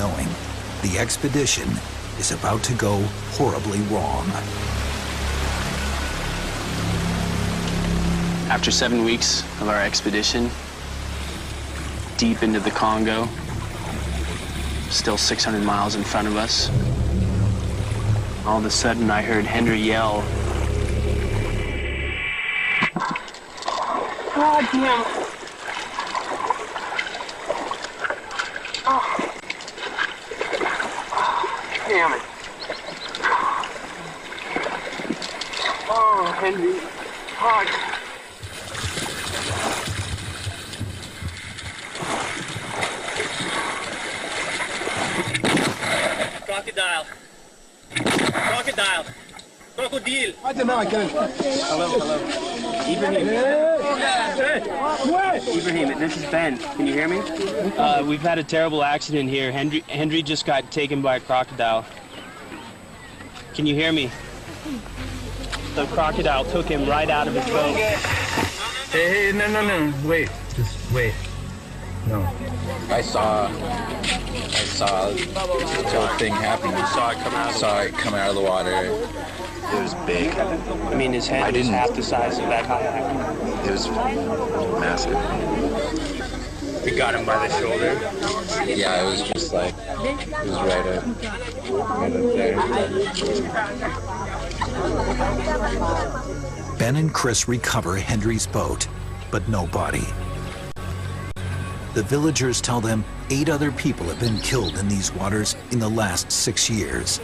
knowing the expedition is about to go horribly wrong. After 7 weeks of our expedition, deep into the Congo, still 600 miles in front of us, all of a sudden I heard Henry yell, "God damn it." Oh. Damn it. Oh, Henry. Fuck. Crocodile. Crocodile. Crocodile. I don't know, I can't. Hello. Ibrahim. Ibrahim, this is Ben. Can you hear me? We've had a terrible accident here. Henry just got taken by a crocodile. Can you hear me? The crocodile took him right out of his boat. Hey, no. Wait. Just wait. No. I saw the whole thing happen. You saw it come out of the water. It come out of the water. It was big. I mean, his head was half the size of that kayak. It was massive. We got him by the shoulder. Yeah, it was just like, it was right up there. Ben and Chris recover Henry's boat, but no body. The villagers tell them 8 other people have been killed in these waters in the last 6 years.